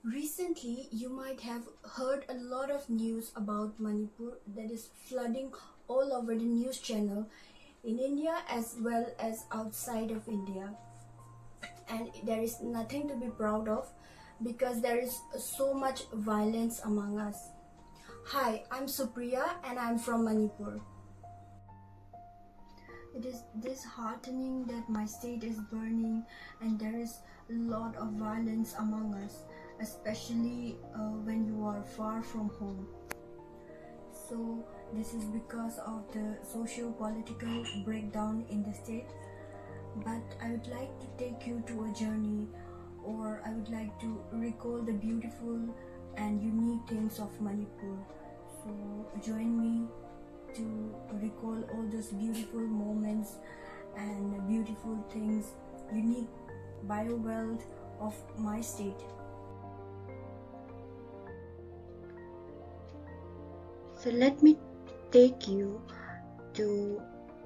Recently, you might have heard a lot of news about Manipur that is flooding all over the news channel in India as well as outside of India. And there is nothing to be proud of because there is so much violence among us. Hi, I'm Supriya and I'm from Manipur. It is disheartening that my state is burning and there is a lot of violence among us, especially when you are far from home. So, this is because of the socio political breakdown in the state. But I would like to take you to a journey, or I would like to recall the beautiful and unique things of Manipur. So, join me to recall all those beautiful moments and beautiful things, unique bio wealth of my state. So let me take you to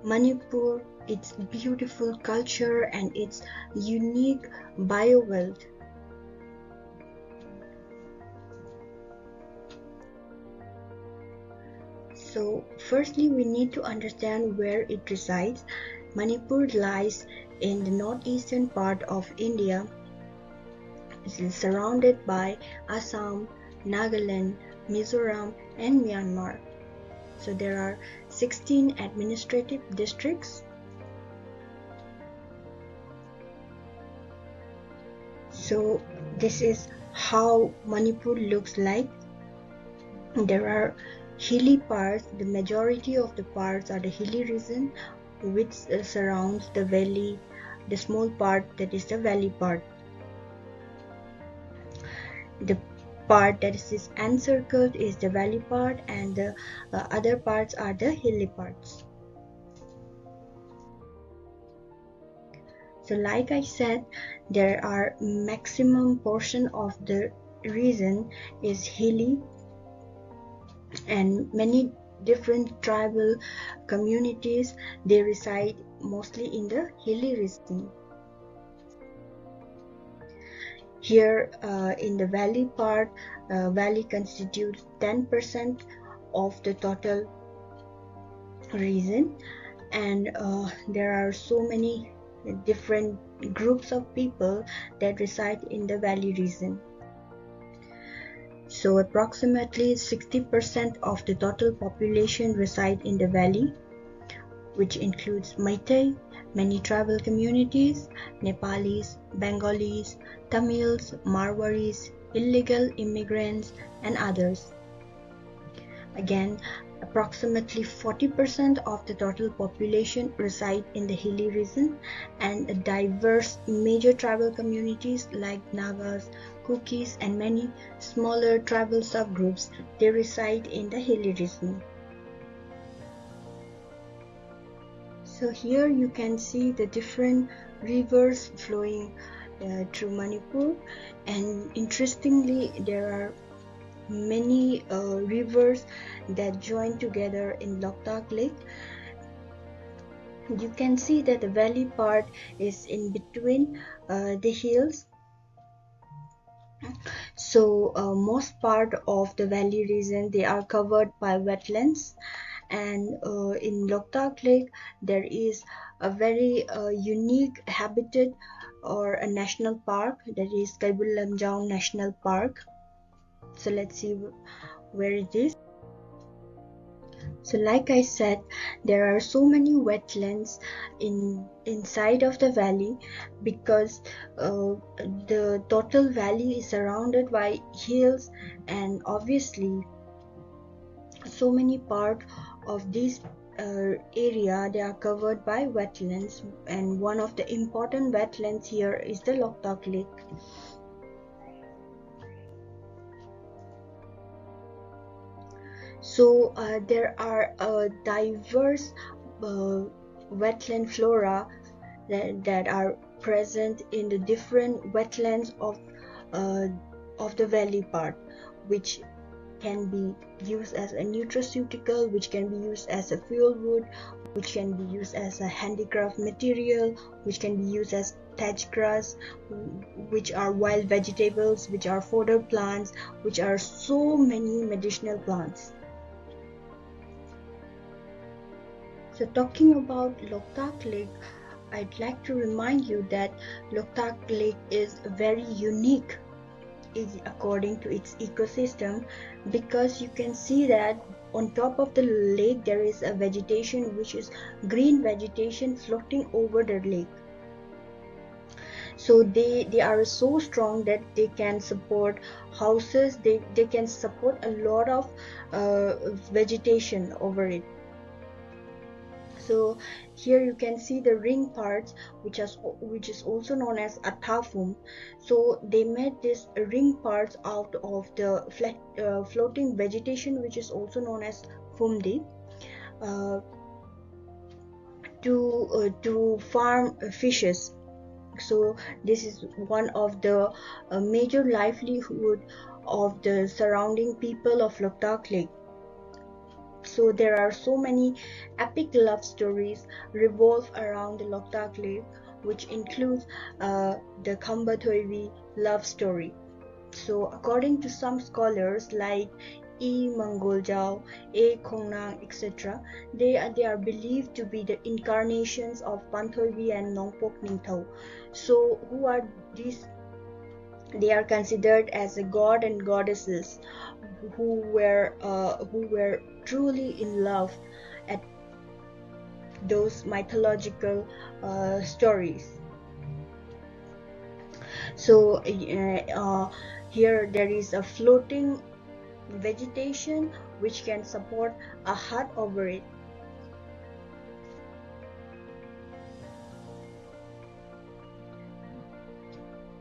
Manipur, its beautiful culture and its unique biowealth. So firstly, we need to understand where it resides. Manipur lies in the northeastern part of India. It is surrounded by Assam, Nagaland, Mizoram and Myanmar. So there are 16 administrative districts. So this is how Manipur looks like. There are hilly parts. The majority of the parts are the hilly region which surrounds the valley, the small part that is the valley part. The part that is encircled is the valley part and the other parts are the hilly parts. So like I said, there are maximum portion of the region is hilly and many different tribal communities, they reside mostly in the hilly region. Here in the valley part, valley constitutes 10% of the total region, and there are so many different groups of people that reside in the valley region. So approximately 60% of the total population reside in the valley, which includes Meitei, many tribal communities, Nepalis, Bengalis, Tamils, Marwaris, illegal immigrants, and others. Again, approximately 40% of the total population reside in the hilly region, and diverse major tribal communities like Nagas, Kukis, and many smaller tribal subgroups, they reside in the hilly region. So here you can see the different rivers flowing through Manipur, and interestingly there are many rivers that join together in Loktak Lake. You can see that the valley part is in between the hills. So most part of the valley region, they are covered by wetlands, and in Loktak Lake there is a very unique habitat or a national park, that is Kaibul Lamjau National Park. So let's see where it is. So like I said, there are so many wetlands inside of the valley because the total valley is surrounded by hills, and obviously so many part of this area, they are covered by wetlands, and one of the important wetlands here is the Loktak Lake. So there are diverse wetland flora that are present in the different wetlands of the valley part, which can be used as a nutraceutical, which can be used as a fuel wood, which can be used as a handicraft material, which can be used as thatch grass, which are wild vegetables, which are fodder plants, which are so many medicinal plants. So talking about Loktak Lake, I'd like to remind you that Loktak Lake is very unique according to its ecosystem, because you can see that on top of the lake there is a vegetation which is green vegetation floating over the lake. So they are so strong that they can support houses, they can support a lot of vegetation over it. So here you can see the ring parts, which is also known as Athafum. So they made these ring parts out of the floating vegetation, which is also known as Fumdi, to farm fishes. So this is one of the major livelihood of the surrounding people of Loktak Lake. So there are so many epic love stories revolve around the Loktak Lake, which includes the Khamba Thoibi love story. So according to some scholars like E. Mangoljau, A. Khongnang, etc., they are believed to be the incarnations of Panthoibi and Nongpok Ningthau. So who are these? They are considered as a god and goddesses who were truly in love at those mythological stories. So here there is a floating vegetation which can support a hut over it.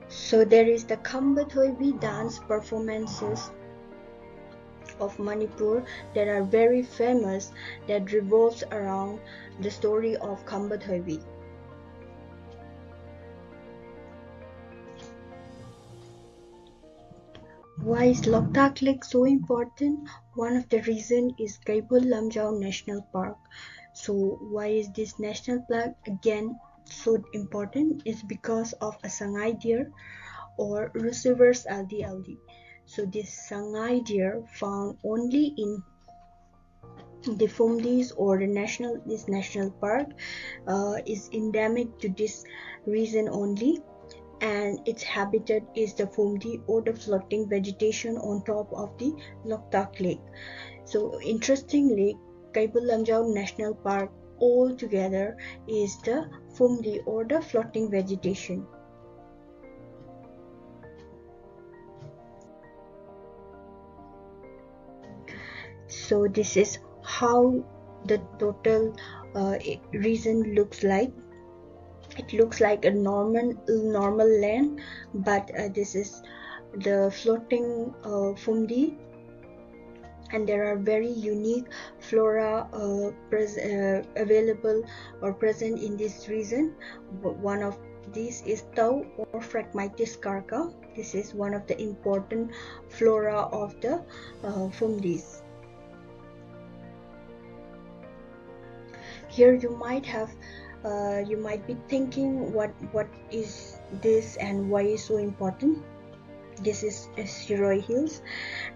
So there is the Khamba Thoibi dance performances of Manipur that are very famous, that revolves around the story of Khamba Thoibi. Why is Loktak Lake so important? One of the reasons is Kaibul Lamjau National Park. So why is this national park again so important? It's because of a Sangai deer or Russivers aldi. So this Sangai deer found only in the Fumdis or this national park is endemic to this region only, and its habitat is the Fumdi or the floating vegetation on top of the Loktak Lake. So interestingly, Kaibul Lamjau National Park altogether is the Fumdi or the floating vegetation. So this is how the total region looks like. It looks like a normal land, but this is the floating Fumdi, and there are very unique flora available or present in this region. One of these is Tau or Phragmites carca. This is one of the important flora of the Fumdis. Here you might be thinking, what is this and why is so important? This is Shiroi Hills,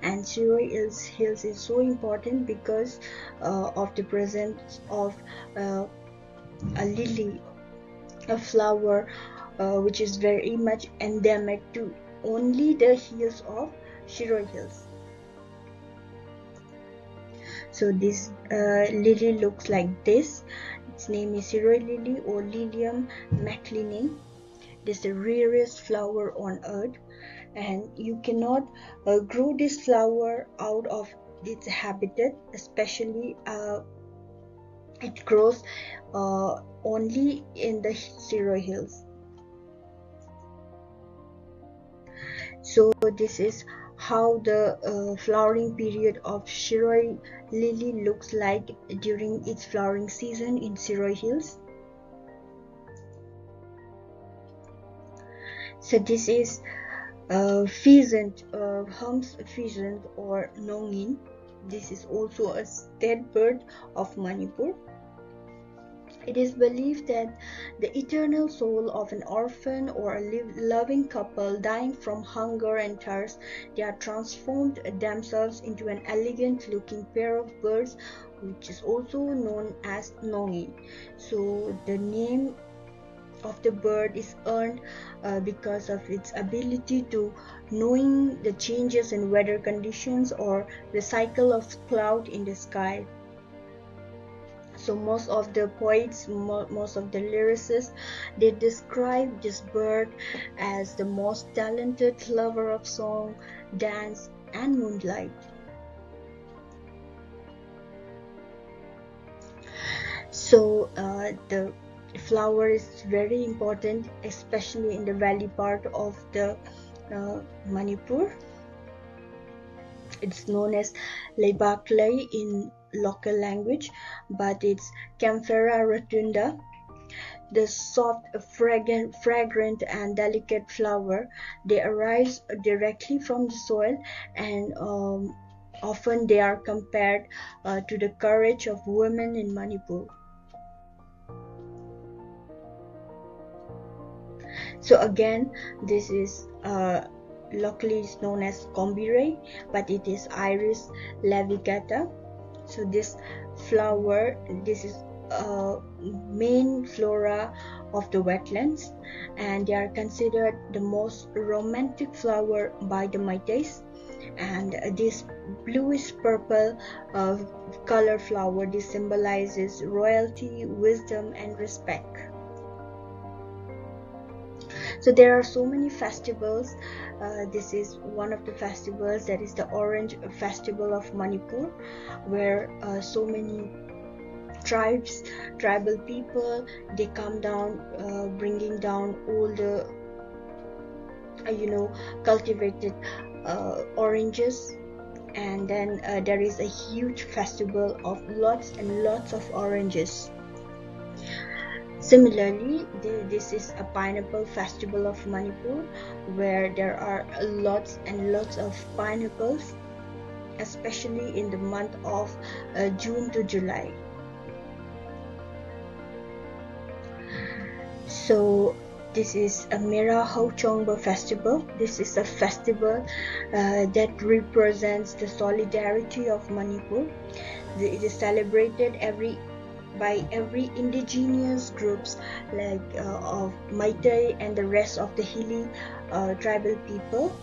and Shiroi Hills is so important because of the presence of a lily, a flower which is very much endemic to only the hills of Shiroi Hills. So this lily looks like this. Its name is Shiroi lily or Lilium macleanae. This is the rarest flower on earth, and you cannot grow this flower out of its habitat, especially it grows only in the Shiroi Hills. So this is how the flowering period of Shiroi lily looks like during its flowering season in Shiroi Hills. So this is pheasant, Hum's pheasant or Nongin. This is also a state bird of Manipur. It is believed that the eternal soul of an orphan or a loving couple dying from hunger and thirst, they are transformed themselves into an elegant looking pair of birds, which is also known as nongi. So the name of the bird is earned because of its ability to knowing the changes in weather conditions or the cycle of cloud in the sky. So most of the poets, most of the lyricists, they describe this bird as the most talented lover of song, dance, and moonlight. So the flower is very important, especially in the valley part of the Manipur. It's known as Leibaklai in local language, but it's Camphora rotunda. The soft, fragrant, and delicate flower, they arise directly from the soil, and often they are compared to the courage of women in Manipur. So again, this is locally is known as Kombire, but it is Iris laevigata. So this flower, this is main flora of the wetlands, and they are considered the most romantic flower by the Meiteis. And this bluish purple color flower, this symbolizes royalty, wisdom, and respect. So there are so many festivals. This is one of the festivals, that is the Orange Festival of Manipur, where so many tribal people, they come down, bringing down all the cultivated oranges, and then there is a huge festival of lots and lots of oranges. Similarly, this is a pineapple festival of Manipur, where there are lots and lots of pineapples, especially in the month of June to July. So this is a Mera Chongba festival. This is a festival that represents the solidarity of Manipur. It is celebrated by every indigenous groups like of Meitei and the rest of the Hili tribal people.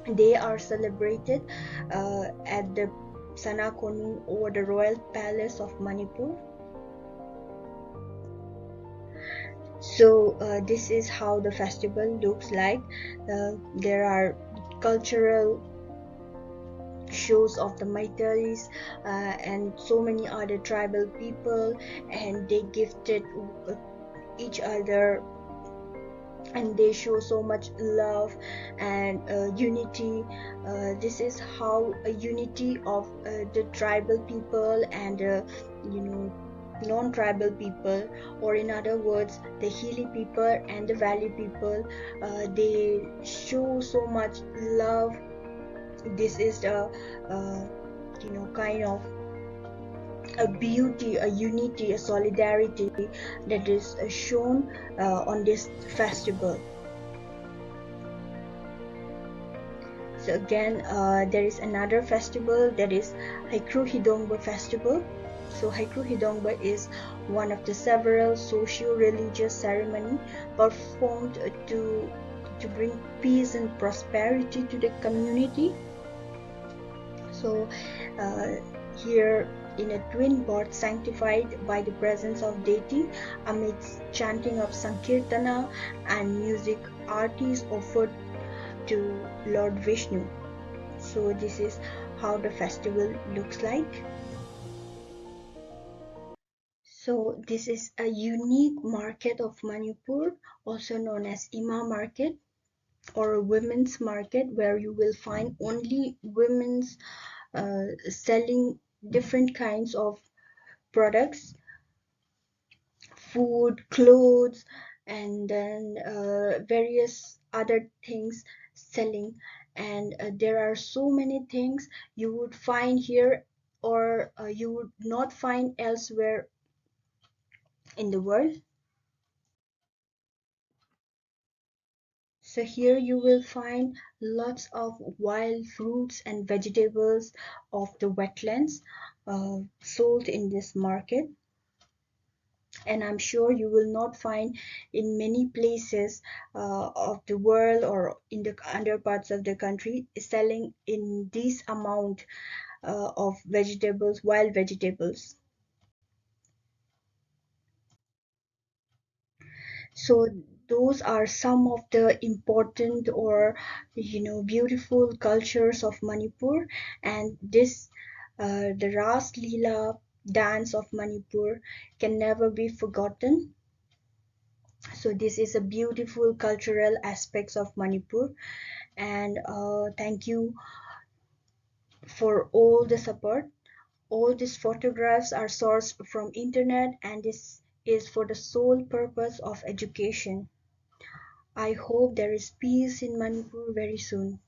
They are celebrated at the Sanakonu, or the Royal Palace of Manipur. So this is how the festival looks like. There are cultural shows of the Meiteis and so many other tribal people, and they gifted each other, and they show so much love and unity. This is how a unity of the tribal people and non-tribal people, or in other words the Hili people and the valley people, they show so much love. This is the kind of a beauty, a unity, a solidarity that is shown on this festival. So again, there is another festival, that is Haikru Hidongba festival. So Haikru Hidongba is one of the several socio-religious ceremony performed to bring peace and prosperity to the community. So here in a twin board sanctified by the presence of deity, amidst chanting of Sankirtana and music, arti is offered to Lord Vishnu. So this is how the festival looks like. So this is a unique market of Manipur, also known as Ima market or a women's market, where you will find only women's selling different kinds of products, food, clothes, and then various other things selling. And there are so many things you would find here, or you would not find elsewhere in the world. So here you will find lots of wild fruits and vegetables of the wetlands sold in this market, and I'm sure you will not find in many places of the world or in the other parts of the country selling in this amount of vegetables, wild vegetables. So those are some of the important or beautiful cultures of Manipur, and this the Ras Leela dance of Manipur can never be forgotten. So this is a beautiful cultural aspects of Manipur, and thank you for all the support. All these photographs are sourced from internet, and this is for the sole purpose of education. I hope there is peace in Manipur very soon.